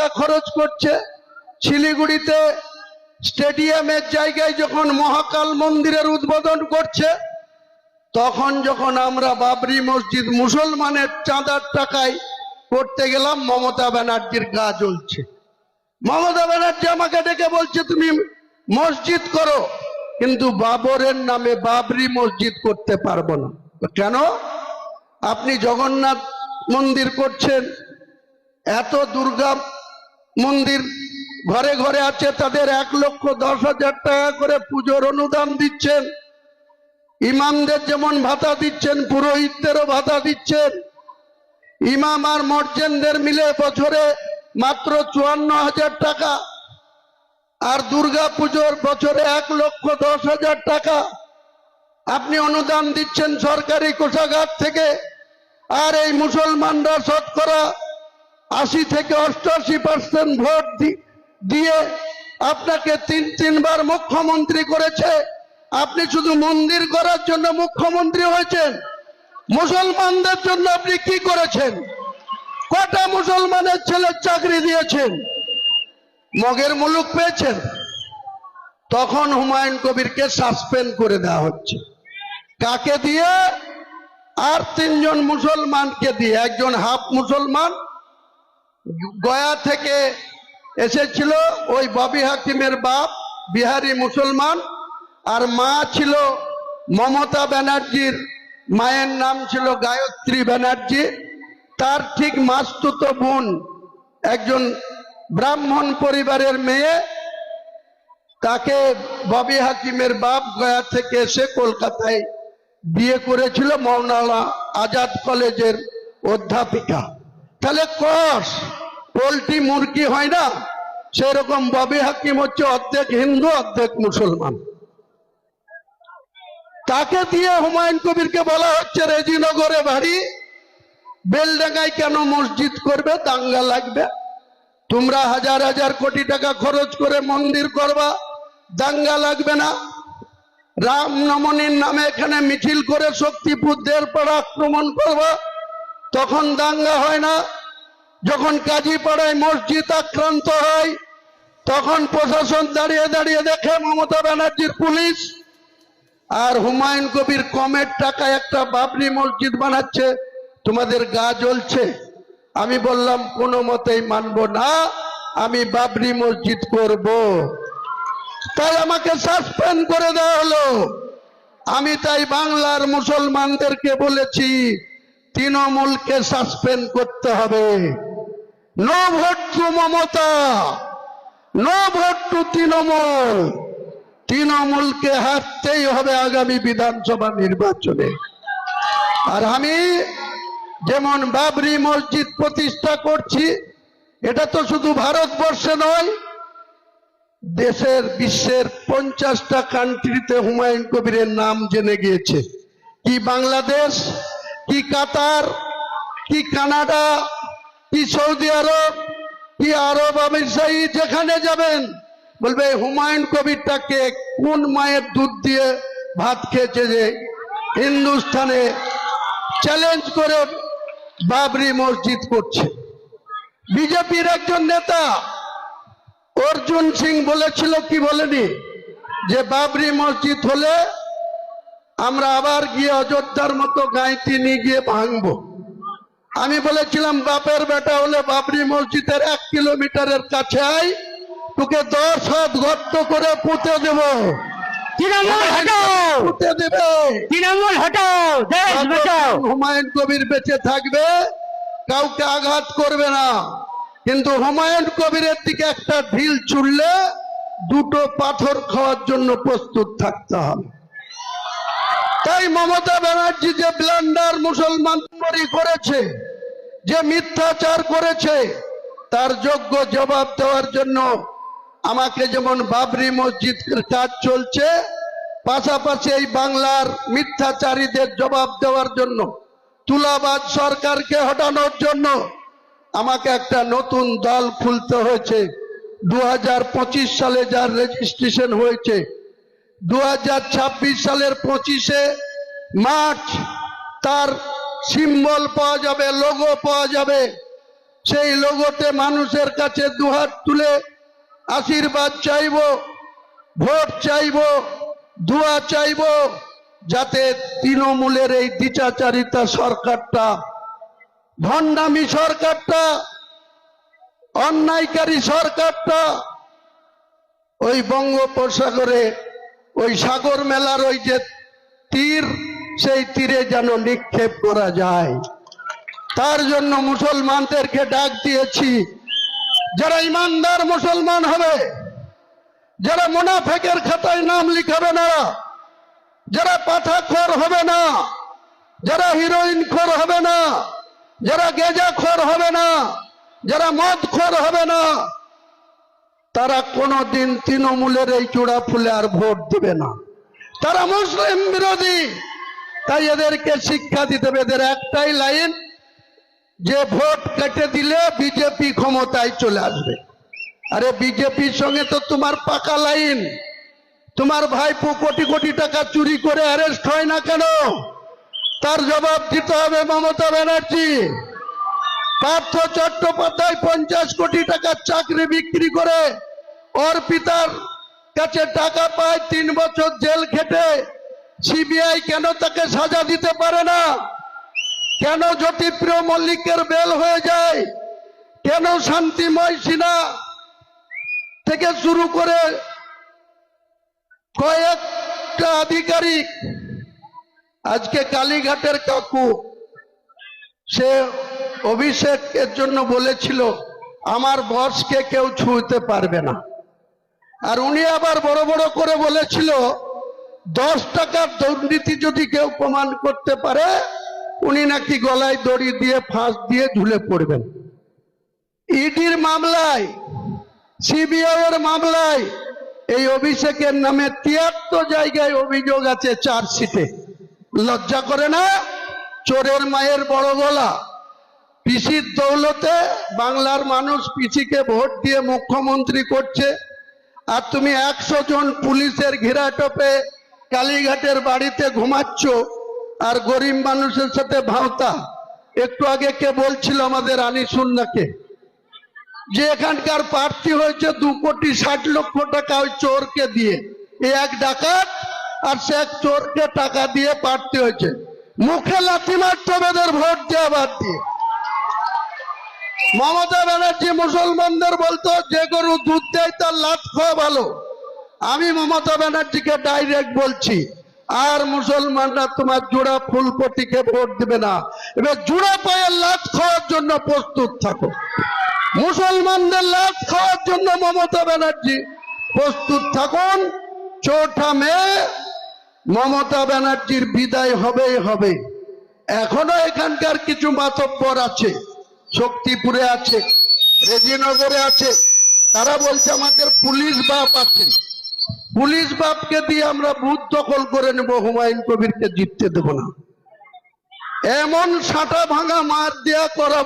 টাকা খরচ করছে। শিলিগুড়িতে স্টেডিয়ামের জায়গায় যখন মহাকাল মন্দিরের উদ্বোধন করছে, তখন যখন আমরা বাবরি মসজিদ মুসলমানের চাঁদার টাকায় করতে গেলাম, মমতা ব্যানার্জির গা জ্বলছে। মমতা ব্যানার্জি আমাকে ডেকে বলছে তুমি মসজিদ করো, কিন্তু বাবরের নামে বাবরি মসজিদ করতে পারবো না। কেন? আপনি জগন্নাথ মন্দির করছেন, এত দুর্গা মন্দির ঘরে ঘরে আছে, তাদের 1,10,000 টাকা করে পুজোর অনুদান দিচ্ছেন। ইমামদের যেমন ভাতা দিচ্ছেন, পুরোহিতদেরও ভাতা দিচ্ছেন। ইমাম আর মর্জেনদের মিলে বছরে মাত্র 54,000 টাকা, আর দুর্গা পুজোর বছরে 1,10,000 টাকা আপনি অনুদান দিচ্ছেন সরকারি কোষাগার থেকে। আর এই মুসলমানরা শতকরা 80 থেকে 88% ভোট দিয়ে আপনাকে তিনবার মুখ্যমন্ত্রী করেছে। আপনি শুধু মন্দির করার জন্য মুখ্যমন্ত্রী হয়েছেন, মুসলমানদের জন্য আপনি কি করেছেন? কটা মুসলমানের ছেলের চাকরি দিয়েছেন? মগের মুলুক পেয়েছেন? তখন হুমায়ুন কবিরকে সাসপেন্ড করে দেওয়া হচ্ছে। কাকে দিয়ে? আর 3 জন মুসলমানকে দিয়ে। একজন হাফ মুসলমান, গয়া থেকে এসেছিল, ওই ববি হাকিমের বাপ বিহারি মুসলমান, আর মা ছিল মমতা ব্যানার্জির, মায়ের নাম ছিল গায়ত্রী ব্যানার্জি। তার ঠিক মাসতুতো বোন একজন ব্রাহ্মণ পরিবারের মেয়ে, তাকে ববি হাকিমের বাপ গয়া থেকে এসে কলকাতায় বিয়ে করেছিল মৌলানা আজাদ কলেজের অধ্যাপিকা। তাহলে কস পোল্ট্রি মুরগি হয় না, সেরকম ববি হাকিম হচ্ছে অর্ধেক হিন্দু অর্ধেক মুসলমান। তাকে দিয়ে হুমায়ুন কবিরকে বলা হচ্ছে রেজিনগরে বাড়ি, বেলডাঙ্গায় কেন মসজিদ করবে? দাঙ্গা লাগবে। তোমরা হাজার হাজার কোটি টাকা খরচ করে মন্দির করবা, দাঙ্গা লাগবে না। রামনবমীর নামে এখানে মিছিল করে শক্তিপুরদের পাড়া আক্রমণ করবা, তখন দাঙ্গা হয় না। যখন কাজীপাড়ায় মসজিদ আক্রান্ত হয়, তখন প্রশাসন দাঁড়িয়ে দাঁড়িয়ে দেখে মমতা ব্যানার্জির পুলিশ। আর হুমায়ুন কবির কমের টাকায় একটা বাবরি মসজিদ বানাচ্ছে, তোমাদের গা জ্বলছে। আমি বললাম কোনো মতেই মানব না, আমি বাবরি মসজিদ করব। তাই আমাকে সাসপেন্ড করে দেওয়া হলো। আমি তাই বাংলার মুসলমানদেরকে বলেছি তৃণমূলকে সাসপেন্ড করতে হবে। No vote to Mamata, no vote to Trinamool. তৃণমূলকে হারতেই হবে আগামী বিধানসভা নির্বাচনে। আর আমি যেমন বাবরি মসজিদ প্রতিষ্ঠা করছি, এটা তো শুধু ভারতবর্ষে নয়, দেশের বিশ্বের 50টা কান্ট্রিতে হুমায়ুন কবিরের নাম জেনে গিয়েছে। কি বাংলাদেশ, কি কাতার, কি কানাডা, কি সৌদি আরব, কি আরব আমিরশাহী, যেখানে যাবেন বলবে হুমায়ুন কবিরটাকে কোন মায়ের দুধ দিয়ে ভাত খেয়েছে যে হিন্দুস্তানে চ্যালেঞ্জ করে বাবরি মসজিদ করছে। বিজেপির একজন নেতা অর্জুন সিং বলেছিল, কি বলেনি, যে বাবরি মসজিদ হলে আমরা আবার গিয়ে অযোধ্যার মতো গাঁইতি নিয়ে গিয়ে ভাঙবো। আমি বলেছিলাম বাপের বেটা হলে বাবরি মসজিদের 1 কিলোমিটারের কাছে আয়, তোকে 10 হাত গর্ত করে পুঁতে দেব। পুঁতে দেবে। হুমায়ুন কবির বেঁচে থাকবে, কাউকে আঘাত করবে না। কিন্তু হুমায়ুন কবিরের দিকে একটা ঢিল ছুড়লে 2টো পাথর খাওয়ার জন্য প্রস্তুত থাকতে হবে। তাই মমতা ব্যানার্জি যে ব্লান্ডার মুসলমান করেছে, যে মিথ্যাচার করেছে, তার যোগ্য জবাব দেওয়ার জন্য আমাকে যেমন বাবরি মসজিদের কাজ চলছে, পাশাপাশি এই বাংলার মিথ্যাচারীদের জবাব দেওয়ার জন্য, তুলাবাজ সরকারকে হটানোর জন্য আমাকে একটা নতুন দল খুলতে হয়েছে। 2025 সালে যার রেজিস্ট্রেশন হয়েছে, 2026 সালের 25শে মার্চ তার সিম্বল পাওয়া যাবে, লোগো পাওয়া যাবে। সেই লোগোতে মানুষের কাছে দুহাত তুলে আশীর্বাদ চাইবো, ভোট চাইবো, দোয়া চাইবো, যাতে তৃণমূলের এই দ্বিচাচারিতা সরকারটা, ভণ্ডামি সরকারটা, অন্যায়কারী সরকারটা ওই বঙ্গোপসাগরে ওই সাগর মেলার ওই যে তীর, সেই তীরে যেন নিক্ষেপ করা যায়। তার জন্য মুসলমানদেরকে ডাক দিয়েছি, যারা ইমানদার মুসলমান হবে, যারা মুনাফেকের খাতায় নাম লিখাবে না, যারা পাঠাখোর হবে না, যারা হিরোইন খোর হবে না, যারা গেজাখোর হবে না, যারা মদখোর হবে না, তারা কোনোদিন তৃণমূলের এই চূড়া ফুলে আর ভোট দিবে না। তারা মুসলিম বিরোধী। তাই এদেরকে শিক্ষা দিতে হবে। এদের একটাই লাইন, যে ভোট কেটে দিলে বিজেপি ক্ষমতায় চলে আসবে। আরে বিজেপির সঙ্গে তো তোমার পাকা লাইন। তোমার ভাইপো কোটি কোটি টাকা চুরি করে অ্যারেস্ট হয় না কেন? তার জবাব দিতে হবে মমতা ব্যানার্জি। পার্থ চট্টোপাধ্যায় 50 কোটি টাকার চাকরি বিক্রি করে ওর পিতার কাছে টাকা পায়, 3 বছর জেল খেটে। সিবিআই কেন তাকে সাজা দিতে পারে না? কেন জ্যোতিপ্রিয় মল্লিকের বেল হয়ে যায়? কেন শান্তিময় সিনহা থেকে শুরু করে কয়েকটা আধিকারিক, আজকে কালীঘাটের কাকু, সে অভিষেকের জন্য বলেছিল আমার বসকে কেউ ছুঁতে পারবে না। আর উনি আবার বড় বড় করে বলেছিল 10 টাকার দুর্নীতি যদি কেউ প্রমাণ করতে পারে উনি নাকি গলায় দড়ি দিয়ে ফাঁস দিয়ে ঝুলে পড়বেন। ইডির মামলায়, সিবিআই এর মামলায় এই অভিষেকের নামে 73 জায়গায় অভিযোগ আছে চার্জশিটে। লজ্জা করে না? চোরের মায়ের বড় গলা। পিসির দৌলতে বাংলার মানুষ পিসিকে ভোট দিয়ে মুখ্যমন্ত্রী করছে, আর তুমি 100 জন পুলিশের ঘেরাটোপে কালীঘাটের বাড়িতে ঘুমাচ্ছ আর গরিব মানুষের সাথে ভাওতা। একটু আগে কে বলছিল আমাদের আনিসুন্নাকে, যে এখানকার প্রার্থী হয়েছে 2,60,00,000 টাকা ওই চোরকে দিয়ে। এক ডাকাত আর সে এক চোরকে টাকা দিয়ে প্রার্থী হয়েছে। মুখে লাথি মারতে হবে এদের ভোট দেওয়া বাদ দিয়ে। মমতা ব্যানার্জি মুসলমানদের বলতো যে গরু দুধ দেয় তার লাত খাওয়া ভালো। আমি মমতা ব্যানার্জিকে ডাইরেক্ট বলছি, আর মুসলমানরা তোমার জোড়া ফুলপটিকে ভোট দিবে না। এবার জোড়া পায়ে লাত খাওয়ার জন্য প্রস্তুত থাকো। মুসলমানদের লাত খাওয়ার জন্য মমতা ব্যানার্জি প্রস্তুত থাকুন। 4 মে মমতা ব্যানার্জির বিদায় হবেই হবে। এখনো এখানকার কিছু মাতব্বর আছে, শক্তিপুরে আছে, রেজিনগরে আছে, তারা বলছে আমাদের পুলিশ বাপ আছে, পুলিশ বাপকে দিয়ে আমরা বুথ দখল করে নেব, হুমায়ুন কবিরকে জিততে দেব না। এমন সাঁটা ভাঙা মার দেয়া করা